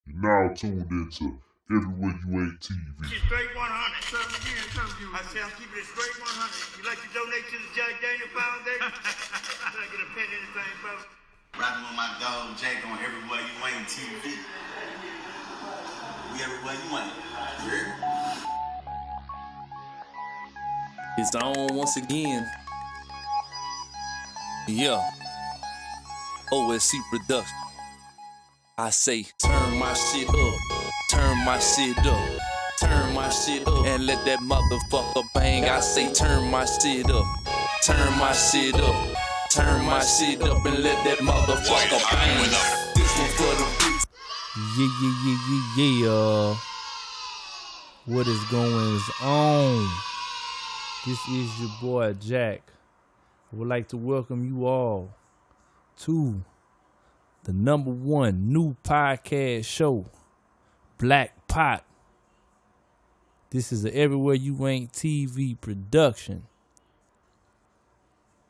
You're now tuned into Everywhere You Ain't TV. It's straight 100. Something again, something you. I say I'm keeping it straight 100. You like to donate to the Jack Daniel Foundation? Can I get a penny, anything, brother? Riding with my dog Jake on Everywhere You Ain't TV. We everywhere you ain't. You heard? It's on once again. Yeah. OSC production. I say, turn my shit up. Turn my shit up. Turn my shit up. And let that motherfucker bang. I say, turn my shit up. Turn my shit up. Turn my shit up and let that motherfucker bang. This one for the beats. Yeah. What is going on? This is your boy Jack. I would like to welcome you all to the #1 new podcast show, Black Pot. This is an Everywhere You Ain't TV production.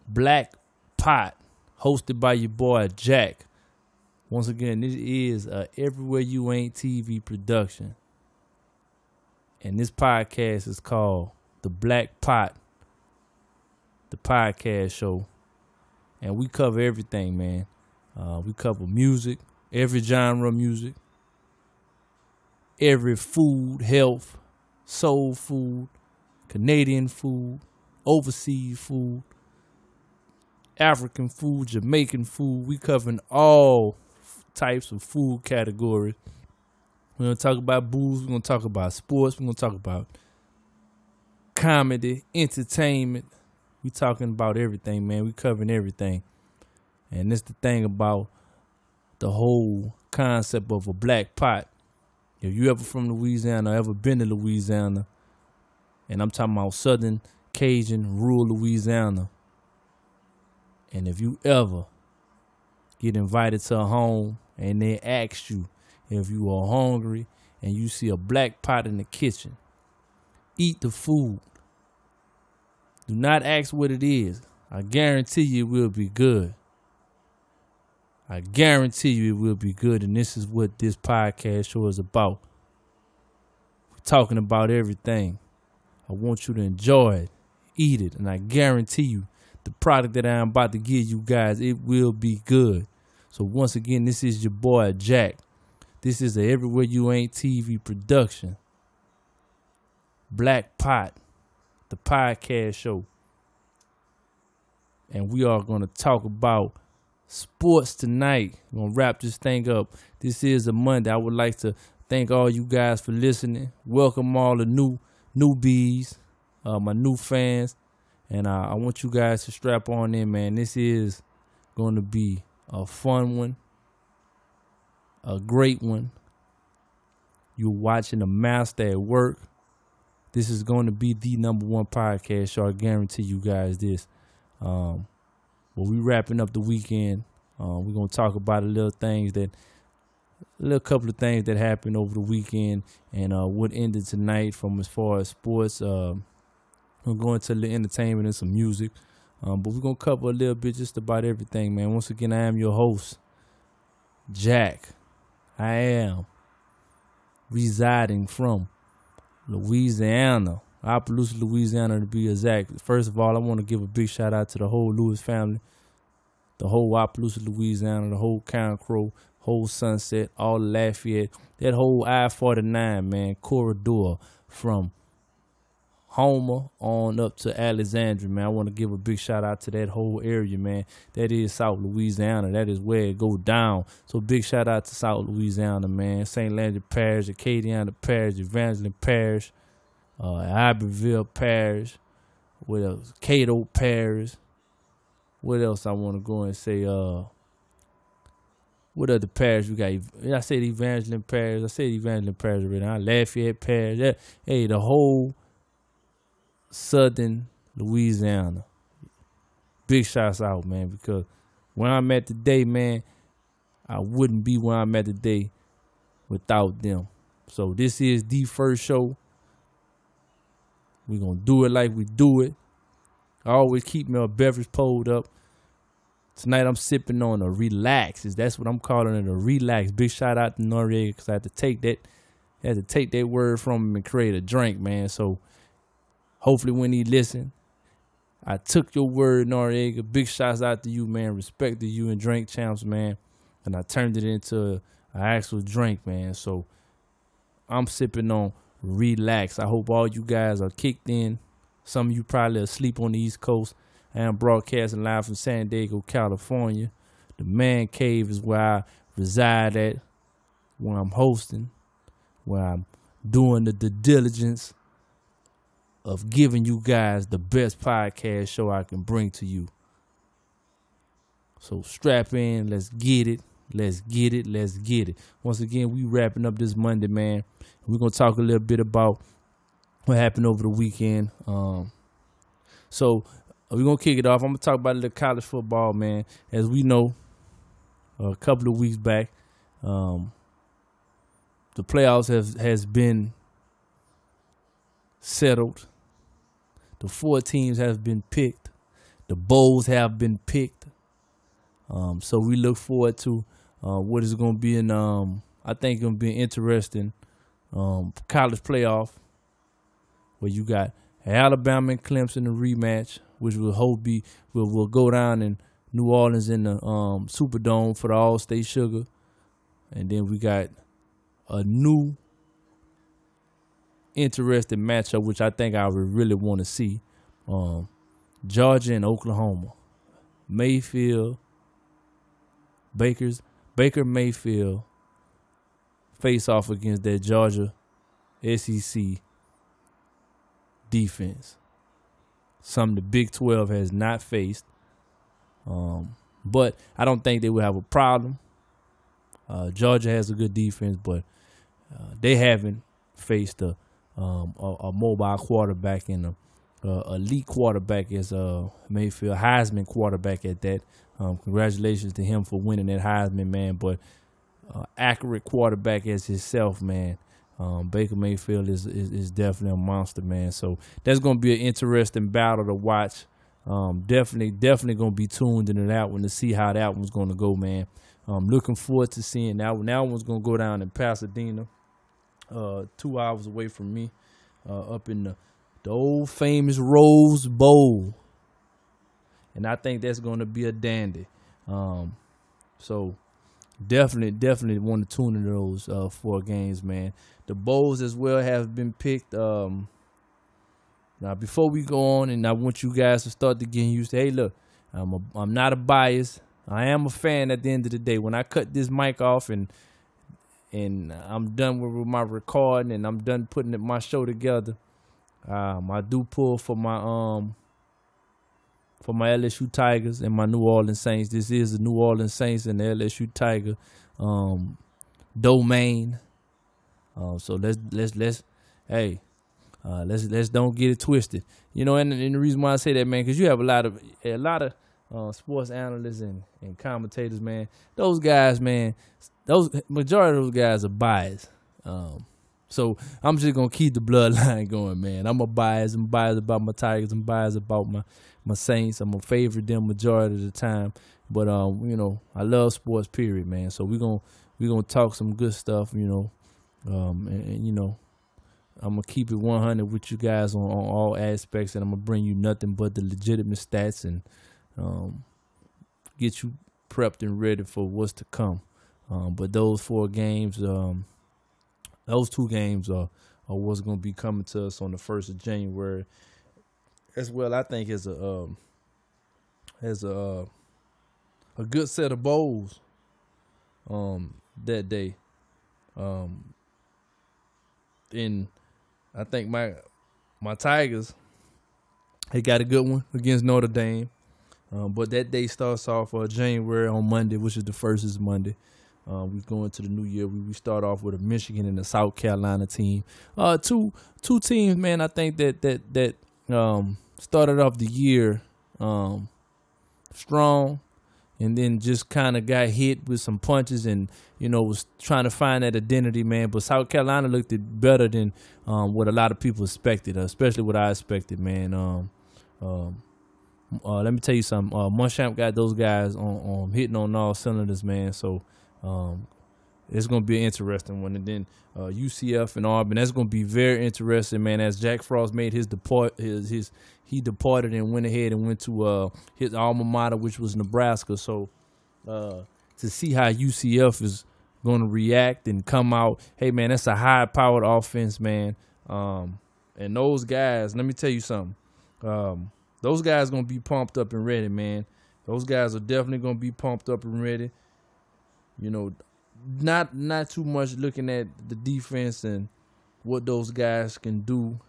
Black Pot, hosted by your boy Jack. Once again, this is a Everywhere You Ain't TV production. And this podcast is called The Black Pot, the podcast show. And we cover everything, man. We cover music, every genre of music, every food, health, soul food, Canadian food, overseas food, African food, Jamaican food. We covering all types of food categories. We're going to talk about booze. We're going to talk about sports. We're going to talk about comedy, entertainment. We talking about everything, man. We covering everything. And this the thing about the whole concept of a black pot. If you ever from Louisiana, ever been to Louisiana, and I'm talking about Southern Cajun, rural Louisiana, and if you ever get invited to a home and they ask you if you are hungry and you see a black pot in the kitchen, eat the food. Do not ask what it is. I guarantee you it will be good. I guarantee you it will be good, and this is what this podcast show is about. We're talking about everything. I want you to enjoy it, eat it, and I guarantee you the product that I'm about to give you guys, it will be good. So once again, this is your boy Jack. This is a Everywhere You Ain't TV production. Black Pot, the podcast show. And we are going to talk about sports tonight. We're going to wrap this thing up. This is a Monday. I would like to thank all you guys for listening. Welcome all the newbies, my new fans. And I want you guys to strap on in, man. This is going to be a fun one, a great one. You're watching a master at work. This is going to be the #1 podcast show. I guarantee you guys this. But we wrapping up the weekend. We're going to talk about a little couple of things that happened over the weekend and what ended tonight from as far as sports. We're going to the entertainment and some music. But we're going to cover a little bit just about everything, man. Once again, I am your host, Jack. I am residing from Louisiana, Opelousas, Louisiana, to be exact. First of all, I want to give a big shout out to the whole Lewis family, the whole Opelousas, Louisiana, the whole Count Crow, whole Sunset, all Lafayette, that whole I-49, man, corridor from Homer on up to Alexandria, man. I want to give a big shout out to that whole area, man. That is South Louisiana. That is where it go down. So big shout out to South Louisiana, man. St. Landry Parish, Acadiana Parish, Evangeline Parish, Iberville Parish, what else? Cato Parish. What else I want to go and say? What other parish we got? I said Evangeline Parish. I said Evangeline Parish right now. Lafayette Parish. Hey, the whole Southern Louisiana. Big shouts out, man, because where I'm at today, man, I wouldn't be where I'm at today without them. So this is the first show. We're going to do it like we do it. I always keep my beverage pulled up. Tonight I'm sipping on a relax. That's what I'm calling it, a relax. Big shout out to Noriega because I had to take that word from him and create a drink, man. So hopefully when he listen, I took your word, Noriega. Big shouts out to you, man. Respect to you and Drink Champs, man. And I turned it into an actual drink, man. So I'm sipping on relax. I hope all you guys are kicked in. Some of you probably asleep on the East Coast. I am broadcasting live from San Diego, California. The Man Cave is where I reside at, where I'm hosting, where I'm doing the diligence of giving you guys the best podcast show I can bring to you. So strap in, let's get it. Let's get it. Let's get it. Once again, we wrapping up this Monday, man. We're going to talk a little bit about what happened over the weekend. So we're going to kick it off. I'm going to talk about a little college football, man. As we know, a couple of weeks back, the playoffs has been settled. The 4 teams have been picked. The bowls have been picked. So we look forward to what is going to be I think going to be an interesting college playoff where you got Alabama and Clemson, a rematch, which will go down in New Orleans in the Superdome for the All-State Sugar. And then we got a new interesting matchup, which I think I would really want to see. Georgia and Oklahoma. Baker Mayfield face off against that Georgia SEC defense. Something the Big 12 has not faced. But I don't think they will have a problem. Georgia has a good defense, but they haven't faced a mobile quarterback and a elite quarterback as Mayfield, Heisman quarterback at that. Congratulations to him for winning that Heisman, man. But accurate quarterback as himself, man. Baker Mayfield is definitely a monster, man. So that's going to be an interesting battle to watch. Definitely going to be tuned into that one to see how that one's going to go, man. Looking forward to seeing that one. That one's going to go down in Pasadena, 2 hours away from me, up in the old famous Rose Bowl. And I think that's going to be a dandy. So definitely want to tune into those 4 games, man. The bowls as well have been picked. Now, before we go on, and I want you guys to start to get used to, hey, look, I'm not a bias. I am a fan at the end of the day. When I cut this mic off and I'm done with my recording and I'm done putting my show together, I do pull for my LSU Tigers and my New Orleans Saints. This is the New Orleans Saints and the LSU Tiger domain. So let's don't get it twisted. You know, and the reason why I say that, man, because you have a lot of sports analysts and commentators, man. Those guys, man, majority of those guys are biased. So I'm just gonna keep the bloodline going, man. I'm biased about my Tigers. I'm biased about my Saints. I'm gonna favorite them majority of the time. But you know, I love sports, period, man. So we're gonna talk some good stuff, you know. And you know, I'm gonna keep it 100 with you guys on all aspects, and I'm gonna bring you nothing but the legitimate stats and get you prepped and ready for what's to come. But those 4 games, those 2 games are what's gonna be coming to us on the 1st of January. As well, I think as a good set of bowls that day. And I think my Tigers, they got a good one against Notre Dame. But that day starts off January on Monday, which is the 1st is Monday. We go into the new year. We start off with a Michigan and a South Carolina team. Two teams, man. I think that started off the year strong, and then just kind of got hit with some punches, and you know was trying to find that identity, man. But South Carolina looked better than what a lot of people expected, especially what I expected, man. let me tell you something. Muschamp got those guys on hitting on all cylinders, man. So it's gonna be an interesting one. And then UCF and Auburn, that's gonna be very interesting, man. As Jack Frost made he departed and went ahead and went to his alma mater, which was Nebraska. So to see how UCF is gonna react and come out, hey man, that's a high powered offense, man. And those guys, let me tell you something. Those guys gonna be pumped up and ready, man. Those guys are definitely gonna be pumped up and ready. You know, not too much looking at the defense and what those guys can do.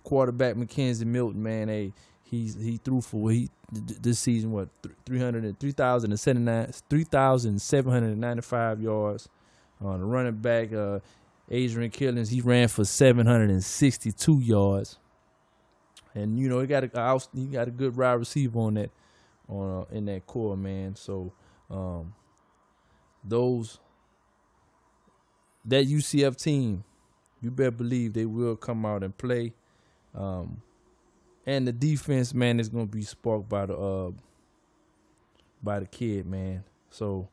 Quarterback Mackenzie Milton, man, hey, he threw for this season 3,795 yards. The running back Adrian Killings, he ran for 762 yards. And you know he got a good wide receiver on that in that core, man. So that UCF team, you better believe they will come out and play. And the defense, man, is gonna be sparked by the kid, man. So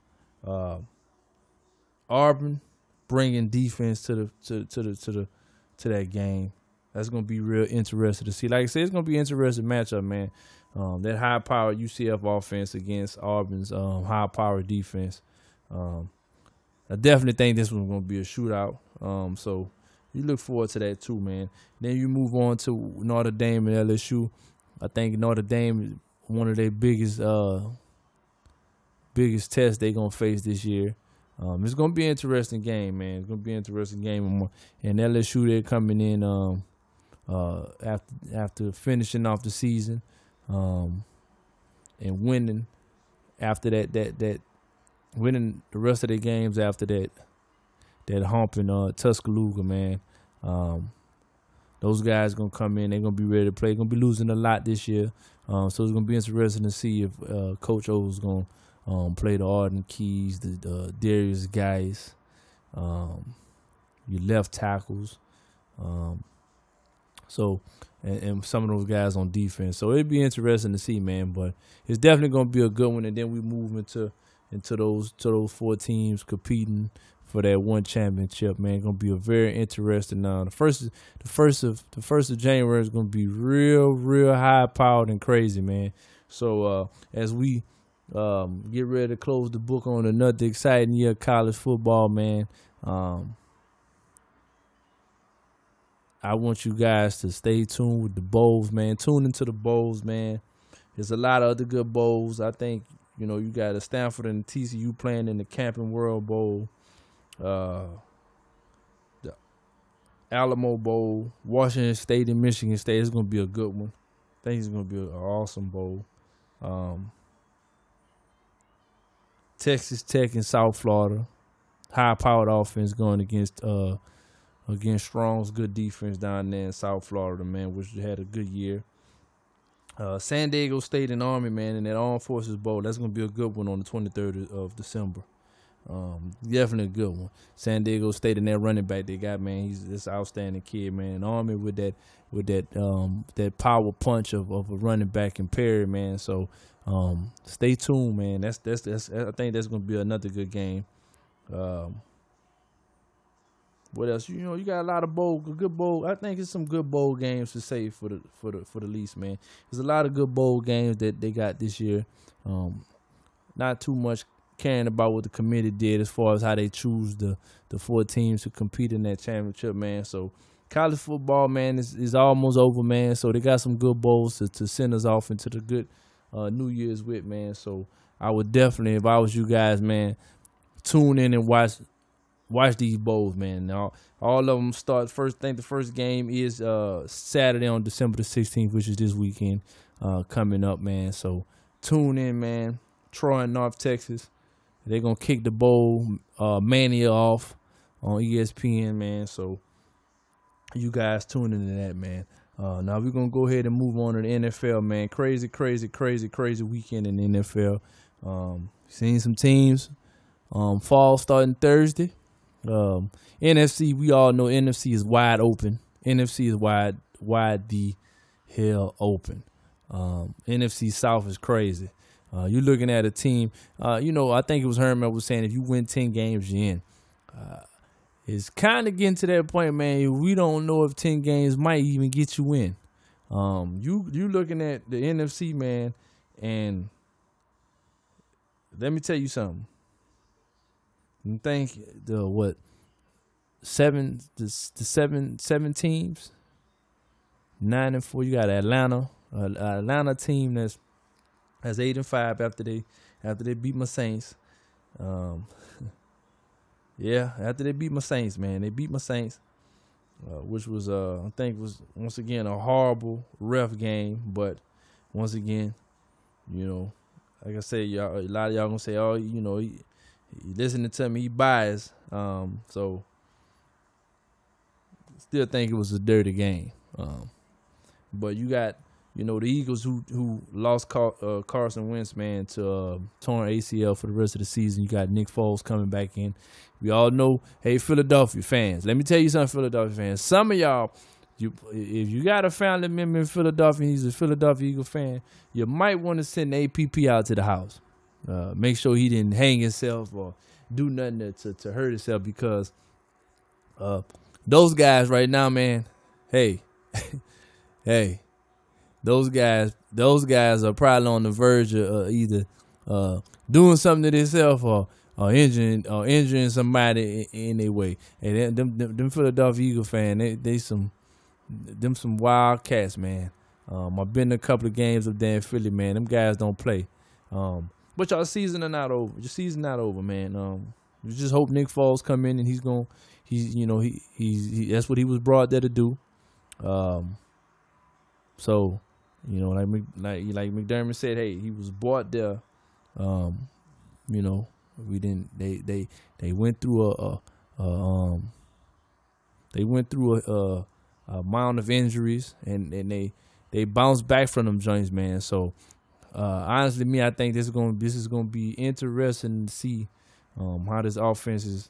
Auburn bringing defense to that game. That's gonna be real interesting to see. Like I said, it's gonna be an interesting matchup, man. That high-powered UCF offense against Auburn's high-powered defense. I definitely think this one's gonna be a shootout. So you look forward to that too, man. Then you move on to Notre Dame and LSU. I think Notre Dame is one of their biggest tests they're gonna face this year. It's gonna be an interesting game, man. It's gonna be an interesting game. And LSU, they're coming in after finishing off the season and winning after that winning the rest of their games after that humping Tuscaloosa, man. Those guys gonna come in. They're gonna be ready to play. They're gonna be losing a lot this year, so it's gonna be interesting to see if Coach O is gonna play the Arden Keys, the Darius guys, your left tackles, so and some of those guys on defense. So it'd be interesting to see, man. But it's definitely gonna be a good one. And then we move into those four teams competing for that one championship, man. It's gonna be a very interesting. The first of January is gonna be real high powered and crazy, man. So as we get ready to close the book on another exciting year of college football, man. I want you guys to stay tuned with the bowls, man. Tune into the bowls, man. There's a lot of other good bowls. I think, you know, you got a Stanford and TCU playing in the Camping World Bowl, the Alamo Bowl, Washington State and Michigan State. It's going to be a good one. I think it's going to be an awesome bowl. Texas Tech and South Florida, high-powered offense going against Strong's good defense down there in South Florida, man, which had a good year. San Diego State and Army, man, in that Armed Forces Bowl. That's going to be a good one on the 23rd of December. Definitely a good one. San Diego State and that running back they got, man, he's this outstanding kid, man. Army with that power punch of a running back in Perry, man. So stay tuned, man. That's I think that's going to be another good game. What else? You know, you got a lot of good bowl. I think it's some good bowl games to say for the least, man. There's a lot of good bowl games that they got this year. Not too much caring about what the committee did as far as how they choose the four teams to compete in that championship, man. So college football, man, is almost over, man. So they got some good bowls to send us off into the good New Year's with, man. So I would definitely, if I was you guys, man, tune in and watch these bowls, man. Now, all of them start first. I think the first game is Saturday on December the 16th, which is this weekend coming up, man. So tune in, man. Troy and North Texas. They're going to kick the bowl mania off on ESPN, man. So you guys tune into that, man. Now we're going to go ahead and move on to the NFL, man. Crazy weekend in the NFL. Seen some teams fall starting Thursday. NFC, we all know NFC is wide open. NFC is wide the hell open. NFC South is crazy. You're looking at a team. I think it was Herman was saying if you win 10 games, you're in. It's kind of getting to that point, man. We don't know if 10 games might even get you in. You looking at the NFC, man, and let me tell you something. You think the seven teams, 9-4. You got Atlanta team that's 8-5 after they beat my Saints. Yeah, after they beat my Saints, man. They beat my Saints, which was, I think, was once again a horrible ref game. But once again, like I said, y'all, a lot of y'all gonna say, oh, he listening to me, he biased. So still think it was a dirty game. But you got, the Eagles who lost Carson Wentz, man, to torn ACL for the rest of the season. You got Nick Foles coming back in. We all know, hey, Philadelphia fans. Let me tell you something, Philadelphia fans. Some of y'all, if you got a family member in Philadelphia, he's a Philadelphia Eagle fan, you might want to send the APP out to the house. Make sure he didn't hang himself or do nothing to hurt himself, because those guys right now, man, hey, hey, those guys are probably on the verge of either doing something to themselves or injuring somebody in their way. And them Philadelphia Eagle fan, they some wild cats, man. I've been to a couple of games up there in Philly, man. Them guys don't play. But y'all season are not over. Your season not over, man. You just hope Nick Foles come in and he's that's what he was brought there to do. So, like McDermott said, hey, he was brought there. We didn't. They went through a amount of injuries, and they bounced back from them joints, man. So honestly, I think this is gonna be interesting to see how this offense is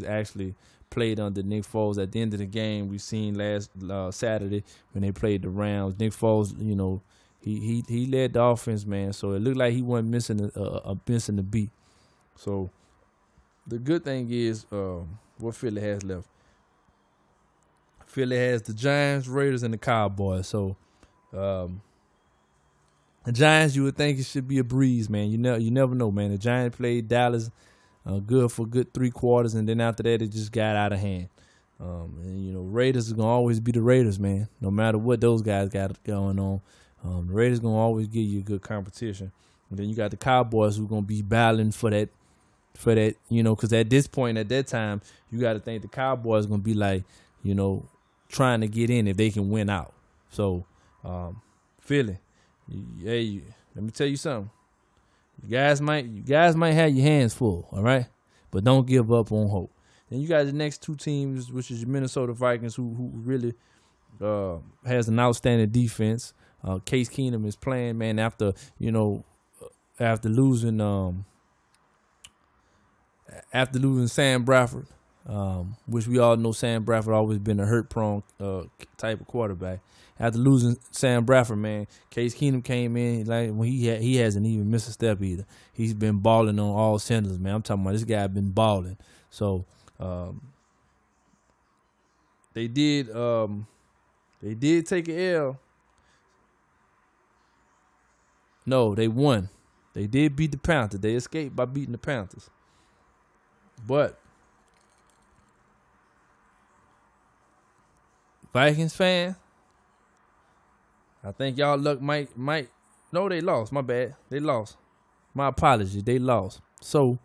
actually played under Nick Foles. At the end of the game, we seen last Saturday when they played the Rams, Nick Foles, he led the offense, man. So it looked like he wasn't missing a beat. So the good thing is what Philly has left. Philly has the Giants, Raiders, and the Cowboys. So the Giants, you would think it should be a breeze, man. You never know, man. The Giants played Dallas good for good 3 quarters, and then after that, it just got out of hand. Raiders is gonna always be the Raiders, man. No matter what those guys got going on, the Raiders gonna always give you a good competition. And then you got the Cowboys who gonna be battling for that, because at this point, at that time, you got to think the Cowboys gonna be like, trying to get in if they can win out. So, Philly, hey, let me tell you something. You guys might have your hands full, all right? But don't give up on hope. Then you got the next 2 teams, which is your Minnesota Vikings, who really has an outstanding defense. Case Keenum is playing, man, after losing Sam Bradford, which we all know Sam Bradford always been a hurt-prone type of quarterback. After losing Sam Bradford, man, Case Keenum came in like when he hasn't even missed a step either. He's been balling on all cylinders, man. I'm talking about this guy been balling. So they did take an L. No, they won. They did beat the Panthers. They escaped by beating the Panthers. But Vikings fan, I think y'all luck might. No, they lost. My bad. They lost. My apologies. They lost. So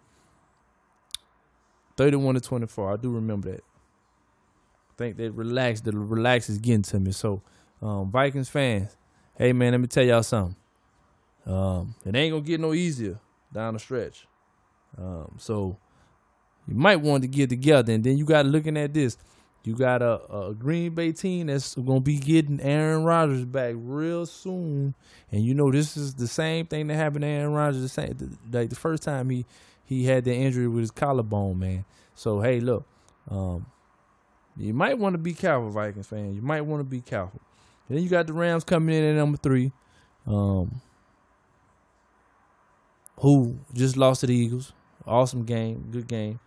31-24. I do remember that. I think they relaxed. The relax is getting to me. So Vikings fans, hey man, let me tell y'all something. It ain't gonna get no easier down the stretch. So you might want to get together, and then you got looking at this. You got a Green Bay team that's gonna be getting Aaron Rodgers back real soon, and this is the same thing that happened to Aaron Rodgers. Like the first time he had the injury with his collarbone, man. So hey, look, you might want to be careful, Vikings fan. You might want to be careful. And then you got the Rams coming in at number 3. who just lost to the Eagles. Awesome game, good game.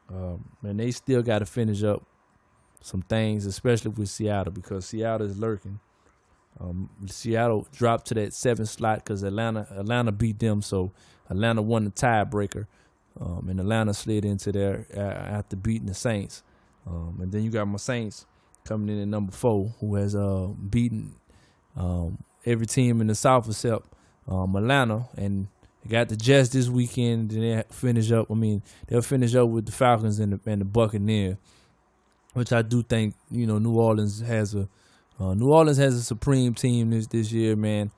And they still got to finish up some things, especially with Seattle, because Seattle is lurking. Seattle dropped to that 7th slot because Atlanta beat them, so Atlanta won the tiebreaker, and Atlanta slid into there after beating the Saints. And then you got my Saints coming in at number 4, who has beaten every team in the South except Atlanta, and they got the Jets this weekend. And they finish up. They'll finish up with the Falcons and the Buccaneers, which I do think New Orleans has a supreme team this year, man.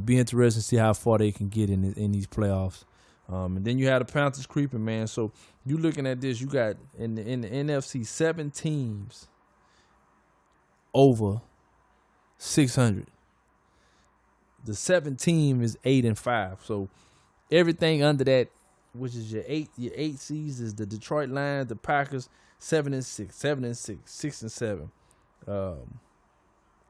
Be interesting to see how far they can get in these playoffs. And then you have the Panthers creeping, man. So you looking at this, you got in the NFC 7 teams over 600. The 7th team is 8-5. So everything under that, which is your eight seeds, is the Detroit Lions, the Packers, 7-6, 7-6, 6-7.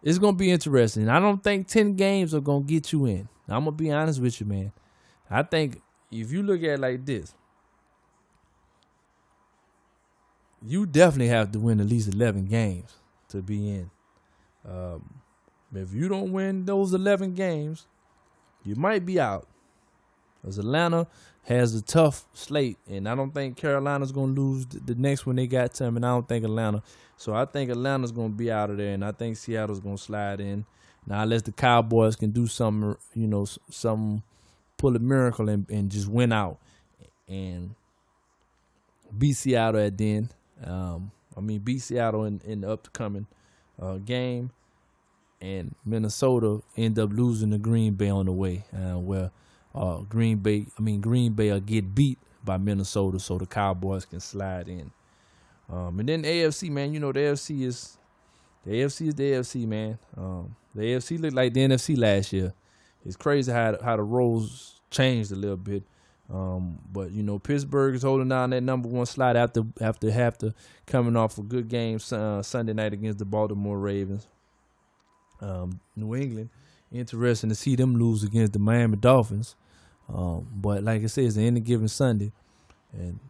It's gonna be interesting. I don't think 10 games are gonna get you in. I'm gonna be honest with you, man. I think if you look at it like this, you definitely have to win at least 11 games to be in. If you don't win those 11 games, you might be out. Because Atlanta has a tough slate, and I don't think Carolina's going to lose the next one they got to them, and I don't think Atlanta. So I think Atlanta's going to be out of there, and I think Seattle's going to slide in. Now, unless the Cowboys can do something, pull a miracle and just win out and beat Seattle at the end. Beat Seattle in the upcoming game, and Minnesota end up losing to Green Bay on the way, where Green Bay will get beat by Minnesota, so the Cowboys can slide in. And then the AFC, man, the AFC is the AFC, man. The AFC looked like the NFC last year. It's crazy how the roles changed a little bit. But Pittsburgh is holding down that number 1 slot after coming off a good game Sunday night against the Baltimore Ravens. New England, interesting to see them lose against the Miami Dolphins. But like I said, it's the end of given Sunday. And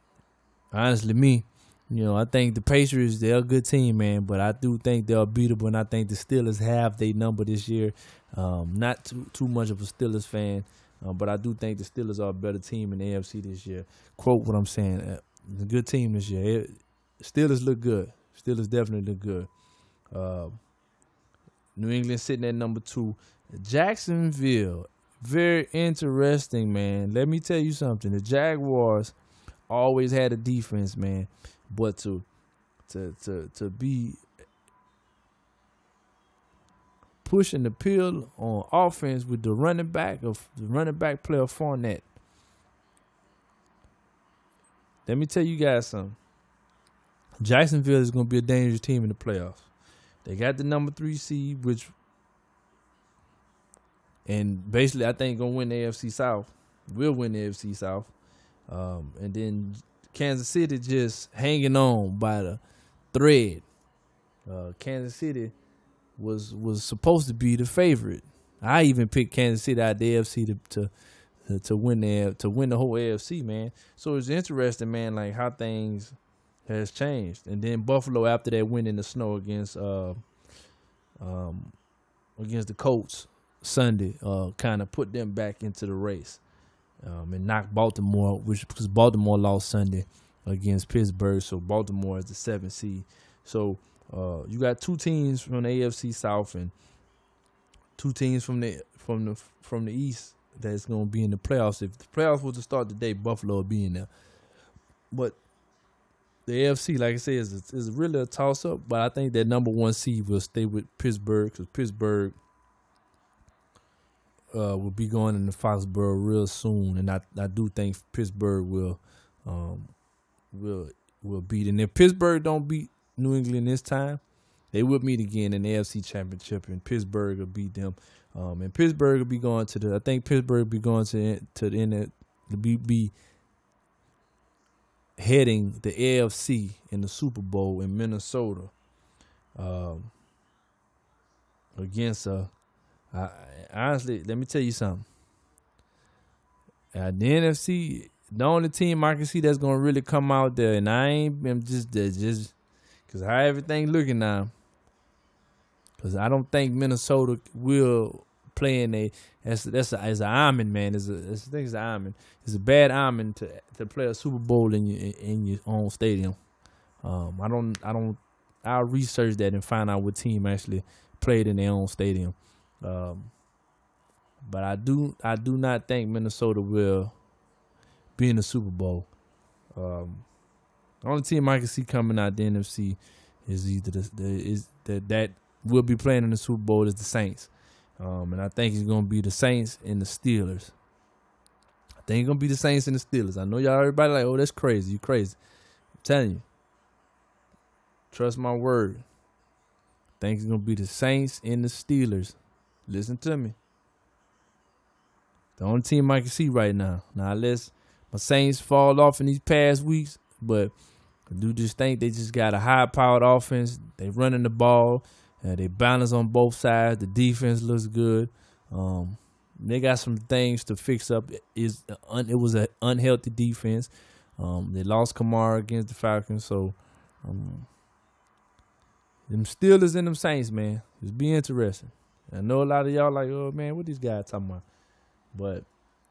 honestly, I think the Patriots, they're a good team, man. But I do think they're beatable, and I think the Steelers have their number this year. Not too much of a Steelers fan, but I do think the Steelers are a better team in the AFC this year. Quote what I'm saying. It's a good team this year. Steelers look good. Steelers definitely look good. New England sitting at number 2. Jacksonville, very interesting, man. Let me tell you something. The Jaguars always had a defense, man. But to be pushing the pill on offense with the running back player Fournette. Let me tell you guys something. Jacksonville is going to be a dangerous team in the playoffs. They got the number 3 seed, and basically I think going to win the AFC South. Will win the AFC South. And then Kansas City just hanging on by the thread. Kansas City was supposed to be the favorite. I even picked Kansas City out of the AFC to win the whole AFC, man. So it's interesting, man, like how things has changed. And then Buffalo, after that win in the snow against the Colts Sunday, kind of put them back into the race, and knocked Baltimore, because Baltimore lost Sunday against Pittsburgh, so Baltimore is the 7th seed. So you got 2 teams from the AFC South and 2 teams from the East that's going to be in the playoffs. If the playoffs were to start today, Buffalo would be in there. But the AFC, like I said, is really a toss-up, but I think that number 1 seed will stay with Pittsburgh, because Pittsburgh will be going into Foxborough real soon, and I do think Pittsburgh will beat. And if Pittsburgh don't beat New England this time, they will meet again in the AFC Championship, and Pittsburgh will beat them. And Pittsburgh will be going to I think Pittsburgh will be going to the end be heading the AFC in the Super Bowl in Minnesota, against a Honestly, let me tell you something. The NFC, the only team I can see that's gonna really come out there, and I'm just because how everything looking now. Because I don't think Minnesota will play in a that's an omen, man. It's an omen. It's a bad omen to play a Super Bowl in your own stadium. I'll research that and find out what team actually played in their own stadium. But I do not think Minnesota will be in the Super Bowl. The only team I can see coming out the NFC is either that will be playing in the Super Bowl is the Saints. And I think it's gonna be the Saints and the Steelers. I think it's gonna be the Saints and the Steelers. I know y'all everybody like, oh, that's crazy. You crazy. I'm telling you. Trust my word. I think it's gonna be the Saints and the Steelers. Listen to me. The only team I can see right now. Now, unless my Saints fall off in these past weeks, but I do just think they just got a high-powered offense. They running the ball. They balance on both sides. The defense looks good. They got some things to fix up. It was an unhealthy defense. They lost Kamara against the Falcons, so them Steelers and them Saints, man, it's be interesting. I know a lot of y'all like, oh man, what these guys talking about? But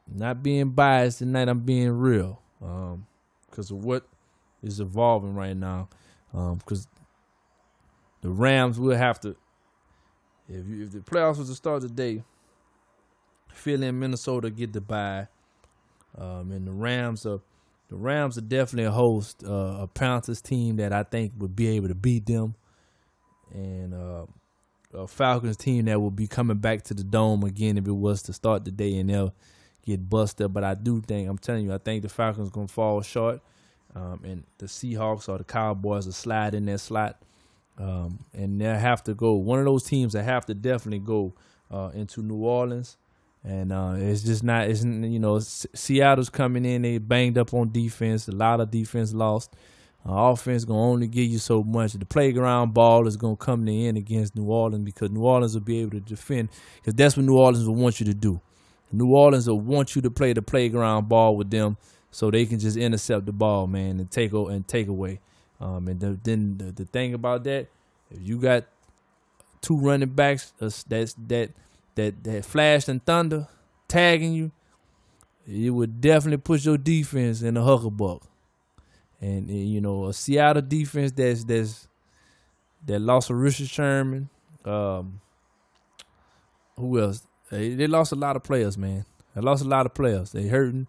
not being biased tonight, I'm being real. Because of what is evolving right now. Because the Rams will have to, if the playoffs was to start today, Philly and Minnesota get the bye. And the Rams are definitely a host, a Panthers team that I think would be able to beat them. And a Falcons team that will be coming back to the Dome again if it was to start the day, and they'll get busted. But I do think, I'm telling you, I think the Falcons going to fall short. And the Seahawks or the Cowboys will slide in that slot. And they'll have to go. One of those teams that have to definitely go into New Orleans. And it's just not, Seattle's coming in. They banged up on defense. A lot of defense lost. Offense going to only give you so much. The playground ball is going to come to the end against New Orleans because New Orleans will be able to defend because that's what New Orleans will want you to do. New Orleans will want you to play the playground ball with them so they can just intercept the ball, man, and take away. And then the thing about that, if you got two running backs that flash and thunder tagging you, it would definitely put your defense in a hucklebuck. And a Seattle defense that lost a Richard Sherman. Who else? They lost a lot of players, man. They lost a lot of players. They hurting.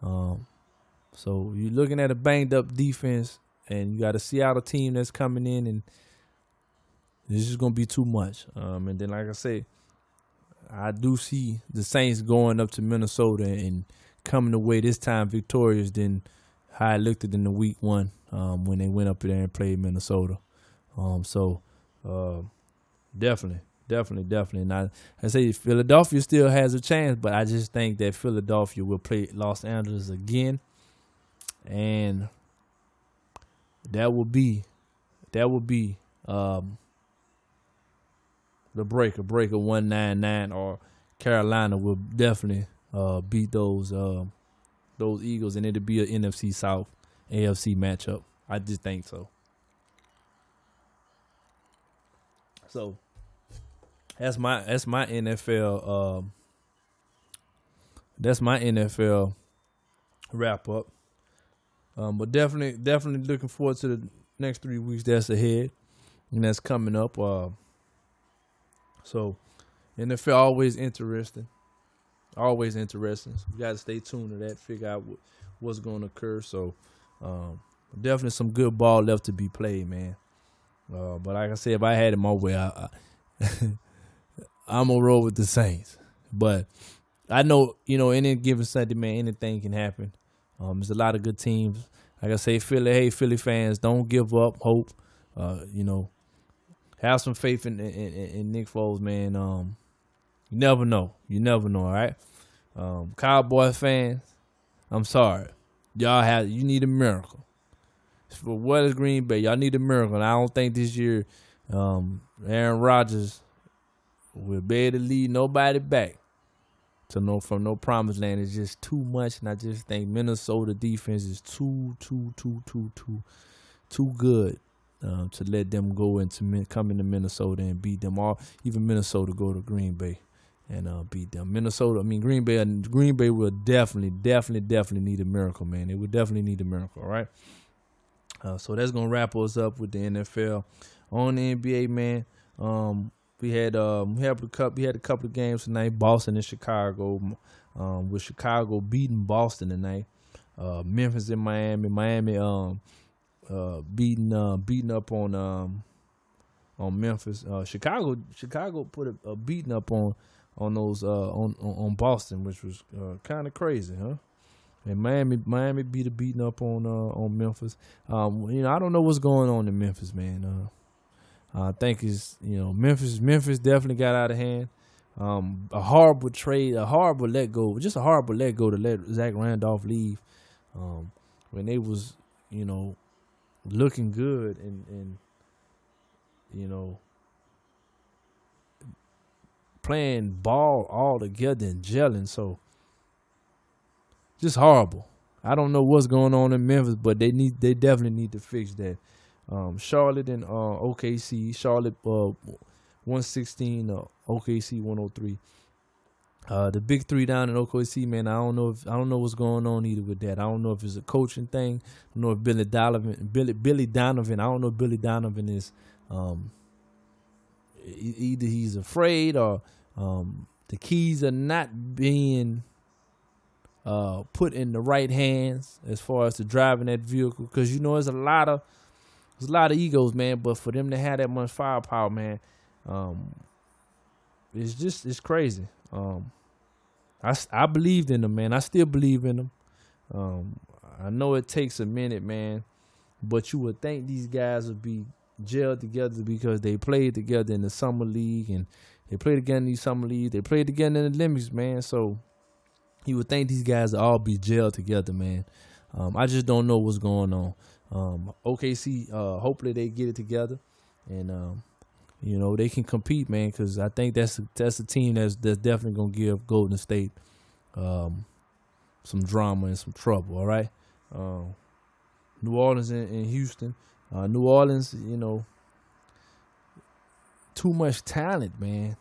So you're looking at a banged up defense, and you got a Seattle team that's coming in, and this is gonna be too much. And then, like I say, I do see the Saints going up to Minnesota and coming away this time victorious than how I looked at it in the week one when they went up there and played Minnesota. Definitely. Now, I say Philadelphia still has a chance, but I just think that Philadelphia will play Los Angeles again, and that will be the break of 199, or Carolina will definitely beat those Eagles, and it'll be an NFC South AFC matchup. I just think so. So that's my NFL wrap up. But definitely looking forward to the next 3 weeks that's ahead and that's coming up. So NFL always interesting. Always interesting. So we got to stay tuned to that, figure out what's going to occur. So definitely some good ball left to be played, man. But like I said, if I had it my way, I'm going to roll with the Saints. But I know, any given Sunday, man, anything can happen. There's a lot of good teams. Like I say, Philly fans, don't give up hope. Have some faith in Nick Foles, man. You never know. All right? Cowboy fans, I'm sorry. You need a miracle. For what is Green Bay? Y'all need a miracle. And I don't think this year Aaron Rodgers we'll be able to lead nobody back to from no promised land. It's just too much, and I just think Minnesota defense is too good to let them go into come into Minnesota and beat them all. Even Minnesota go to Green Bay and beat them. Green Bay will definitely need a miracle, man. They would definitely need a miracle, all right? So that's gonna wrap us up with the NFL. On the NBA, man, we had a couple of games tonight. Boston and Chicago. With Chicago beating Boston tonight. Memphis and Miami. Miami beating up on Memphis. Chicago put a beating up on Boston, which was kind of crazy, huh? And Miami beating up on Memphis. I don't know what's going on in Memphis, man. I think it's Memphis definitely got out of hand. A horrible trade, a horrible let go to let Zach Randolph leave. When they was looking good and playing ball all together and gelling. So just horrible. I don't know what's going on in Memphis, but they definitely need to fix that. Charlotte and OKC. Charlotte 116, OKC 103. The big three down in OKC, man. I don't know what's going on either with that. I don't know if it's a coaching thing. I don't know if Billy Donovan. I don't know if Billy Donovan is either he's afraid or the keys are not being put in the right hands as far as to driving that vehicle. Because there's a lot of egos, man. But for them to have that much firepower, man, it's crazy. I believed in them, man. I still believe in them. I know it takes a minute, man, but you would think these guys would be gelled together because they played together in the summer league and they played together in these summer leagues. They played together in the Olympics, man. So you would think these guys would all be gelled together, man. I just don't know what's going on. OKC, hopefully they get it together and they can compete, man, because I think that's a team that's definitely gonna give Golden State some drama and some trouble. All right, New Orleans and Houston. New Orleans, too much talent, man.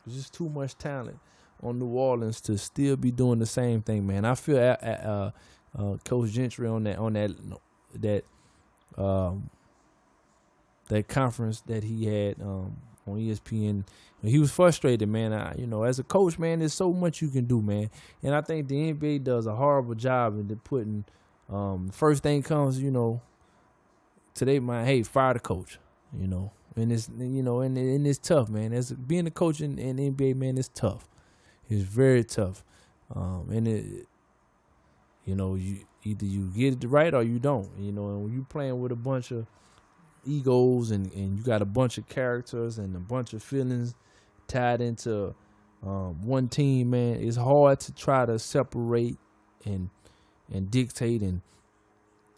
There's just too much talent on New Orleans to still be doing the same thing, man. I feel Coach Gentry on that conference that he had on ESPN. He was frustrated, man. As a coach, man, there's so much you can do, man. And I think the NBA does a horrible job in putting first thing comes, today, man, hey, fire the coach, and it's and it's tough, man. As being a coach in the NBA, man, it's tough. It's very tough. And you either you get it right or you don't. And when you playing with a bunch of egos and you got a bunch of characters and a bunch of feelings tied into one team, man, it's hard to try to separate and dictate, and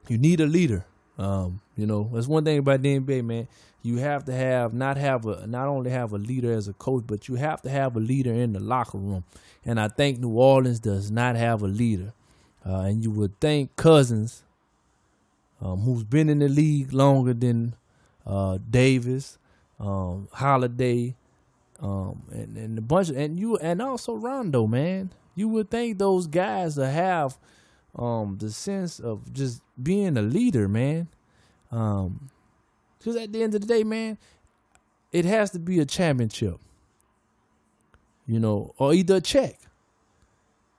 you need a leader. That's one thing about the NBA, man. You have to not only have a leader as a coach, but you have to have a leader in the locker room. And I think New Orleans does not have a leader. And you would think Cousins, who's been in the league longer than Davis, Holiday, and a bunch of, and also Rondo, man. You would think those guys will have the sense of just being a leader, man. Because at the end of the day, man, it has to be a championship, or either a check.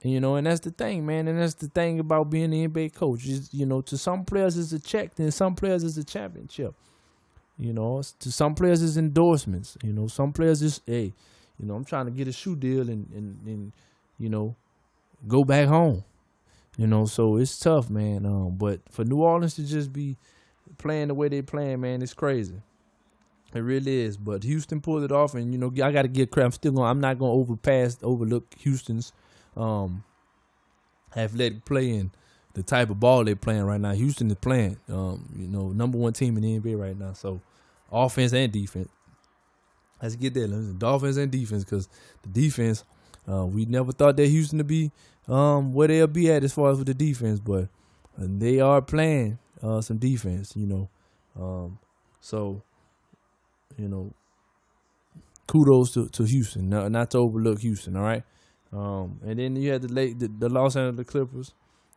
And that's the thing, man. And that's the thing about being an NBA coach. Is, to some players it's a check, then some players it's a championship. To some players it's endorsements. Some players is, hey, I'm trying to get a shoe deal and go back home. So it's tough, man. But for New Orleans to just be playing the way they playing, man, it's crazy. It really is. But Houston pulled it off, and I got to give credit. I'm not gonna overlook Houston's athletic play and the type of ball they're playing right now. Houston is playing, number one team in the NBA right now. So offense and defense. Let's get that. Listen, Dolphins and defense, because the defense, we never thought that Houston to be where they'll be at as far as with the defense, but they are playing some defense, so, kudos to Houston, not to overlook Houston, all right? And then you had the Los Angeles Clippers,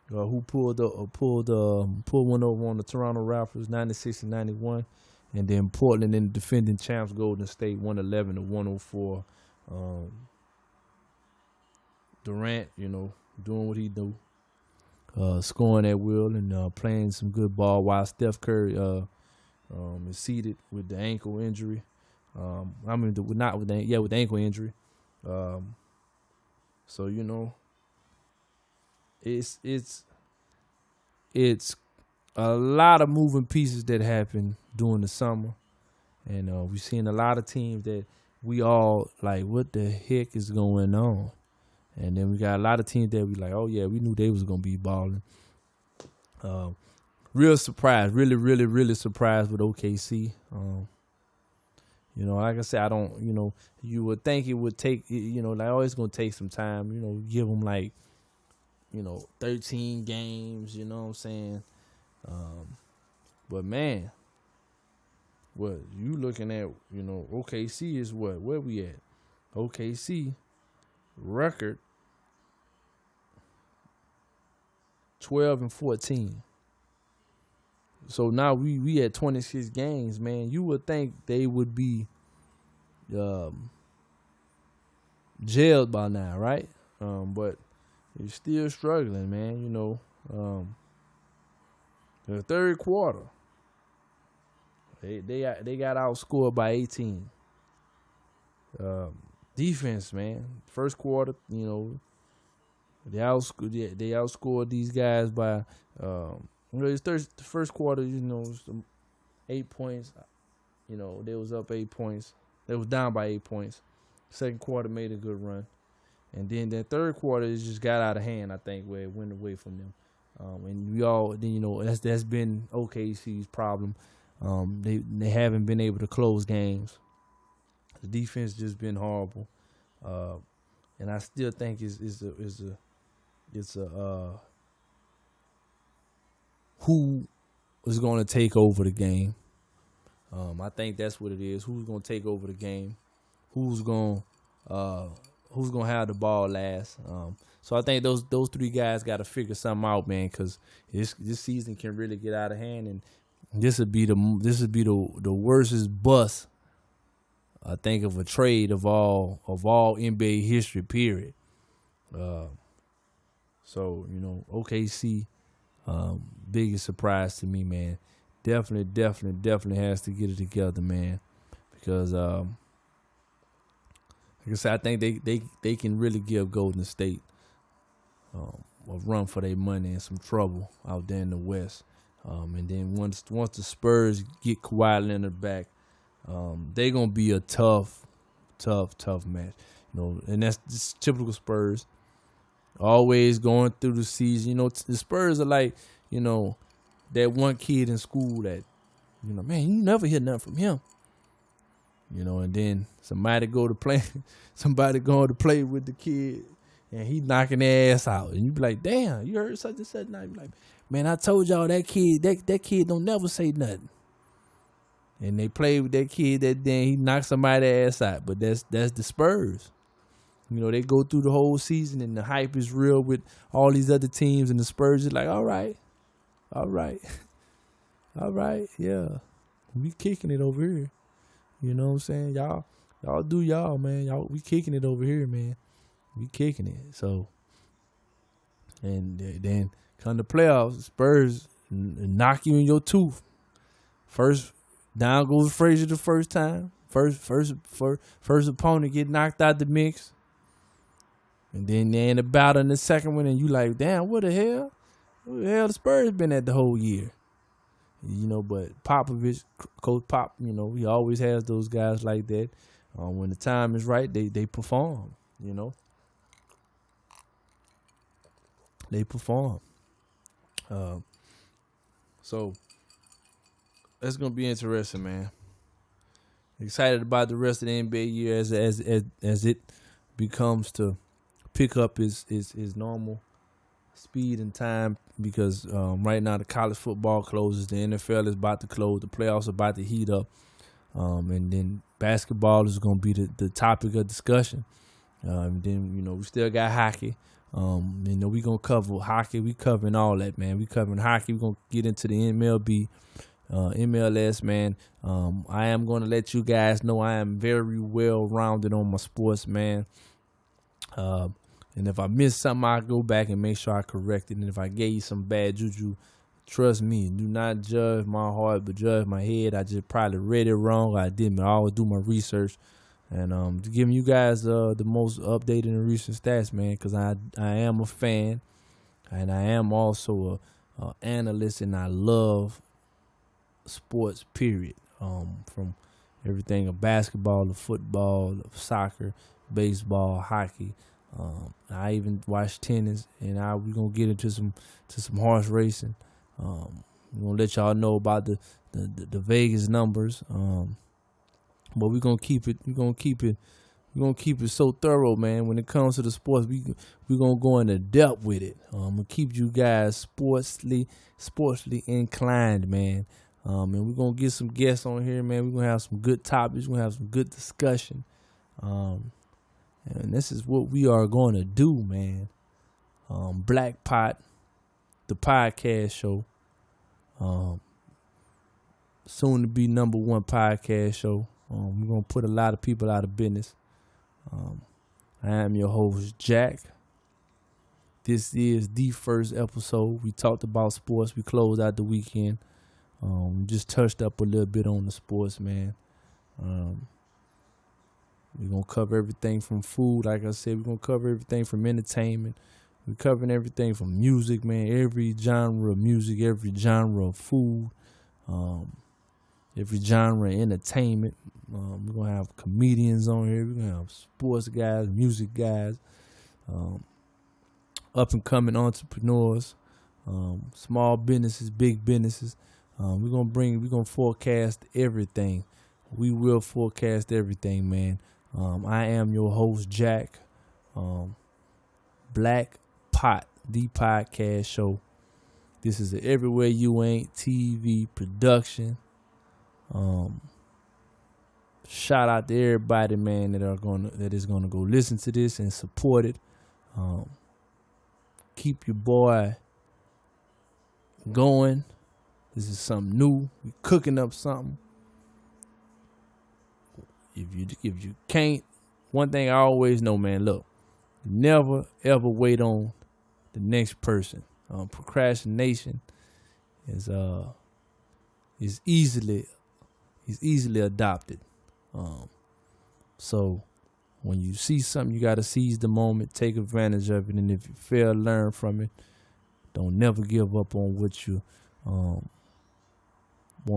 who pulled one over on the Toronto Raptors, 96-91. And then Portland and the defending champs Golden State 111-104. Durant, doing what he do, scoring at will and playing some good ball, while Steph Curry is seated with the ankle injury. With the ankle injury. So it's a lot of moving pieces that happen during the summer, and we've seen a lot of teams that we all like, what the heck is going on? And then we got a lot of teams that we like, oh yeah, we knew they was gonna be balling. Real surprised, really, really, really surprised with OKC. Like I said, I don't, you would think it would take, it's gonna take some time, give them 13 games, you know what I'm saying? But man, what you looking at, OKC is what? Where we at? OKC record 12-14. So now we at 26 games, man. You would think they would be jailed by now, right? But they're still struggling, man. The third quarter, they got outscored by 18. Defense, man. First quarter, they outscored these guys by the first quarter, 8 points. They was up 8 points. They was down by 8 points. Second quarter made a good run. And then the third quarter, it just got out of hand, I think, where it went away from them. And we all, that's been OKC's problem. They haven't been able to close games. The defense just been horrible. And I still think it's who is going to take over the game. I think that's what it is. Who's going to take over the game? Who's going to have the ball last? So I think those three guys got to figure something out, man, because this season can really get out of hand, and this would be the worstest bust, I think, of a trade of all NBA history, period. So OKC, biggest surprise to me, man. Definitely has to get it together, man, because like I said, I think they can really give Golden State a run for their money and some trouble out there in the West. And then once the Spurs get Kawhi Leonard back, they're gonna be a tough match. And that's just typical Spurs. Always going through the season. The Spurs are like, that one kid in school that, man, you never hear nothing from him. And then somebody going to play with the kid, and he knocking their ass out. And you be like, damn, you heard such and such. Now you be like, man, I told y'all that kid don't never say nothing. And they play with that kid that then he knocked somebody's ass out. But that's the Spurs. They go through the whole season and the hype is real with all these other teams, and the Spurs is like, all right, yeah. We kicking it over here. You know what I'm saying? Y'all do y'all, man. We kicking it over here, man. We kicking it. So, and then come the playoffs, Spurs knock you in your tooth. First, down goes Frazier the first time. First opponent get knocked out the mix. And then they're in the battle in the second one, and you like, damn, what the hell? Where the hell the Spurs been at the whole year? But Popovich, Coach Pop, he always has those guys like that. When the time is right, they perform, They perform. So that's going to be interesting, man. Excited about the rest of the NBA year as it becomes to pick up his normal speed and time, because right now the college football closes, the NFL is about to close, the playoffs are about to heat up, and then basketball is going to be the topic of discussion. And then, we still got hockey. We going to cover hockey. We covering all that, man. We covering hockey. We're going to get into the MLB, MLS, man. I am going to let you guys know I am very well-rounded on my sports, man. And if I miss something, I'll go back and make sure I correct it. And if I gave you some bad juju, trust me, do not judge my heart, but judge my head. I just probably read it wrong. I didn't. I always do my research. And giving you guys the most updated and recent stats, man, because I am a fan. And I am also a analyst, and I love sports, period. From everything of basketball to football, to soccer, baseball, hockey. I even watch tennis, and we're gonna get into some horse racing. We're gonna let y'all know about the Vegas numbers. But we're gonna keep it so thorough, man. When it comes to the sports, we're gonna go into depth with it. I'm gonna keep you guys sportsly inclined, man. And we're gonna get some guests on here, man. We're gonna have some good topics. We're gonna have some good discussion. And this is what we are going to do, man. Black Pot, the podcast show. Soon to be #1 podcast show. We're going to put a lot of people out of business. I am your host, Jack. This is the first episode. We talked about sports. We closed out the weekend. Just touched up a little bit on the sports, man. We're going to cover everything from food. Like I said, we're going to cover everything from entertainment. We're covering everything from music, man. Every genre of music, every genre of food, every genre of entertainment. We're going to have comedians on here. We're going to have sports guys, music guys, up-and-coming entrepreneurs, small businesses, big businesses. We're going to forecast everything. We will forecast everything, man. I am your host, Jack. Black Pot, the podcast show. This is the Everywhere You Ain't TV production. Shout out to everybody, man, that is gonna go listen to this and support it. Keep your boy going. This is something new. We're cooking up something. If you can't, one thing I always know, man, look, never ever wait on the next person. Procrastination is easily adopted. So when you see something, you gotta seize the moment, take advantage of it, and if you fail, learn from it. Don't never give up on what you want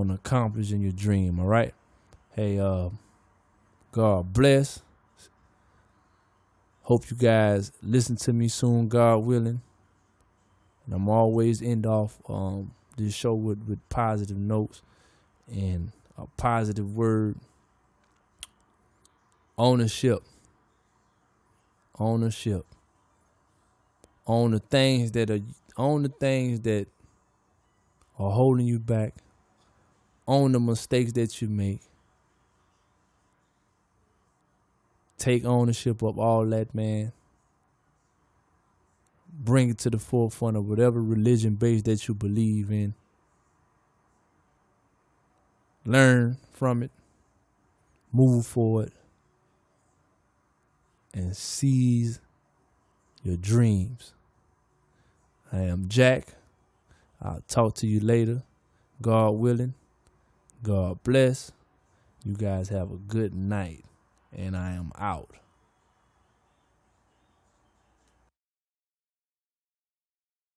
to accomplish in your dream. All right. Hey, God bless. Hope you guys listen to me soon, God willing. And I'm always end off this show with positive notes and a positive word. Ownership. Own the things that are holding you back. Own the mistakes that you make. Take ownership of all that, man. Bring it to the forefront of whatever religion base that you believe in. Learn from it. Move forward. And seize your dreams. I am Jack. I'll talk to you later. God willing. God bless. You guys have a good night. And I am out.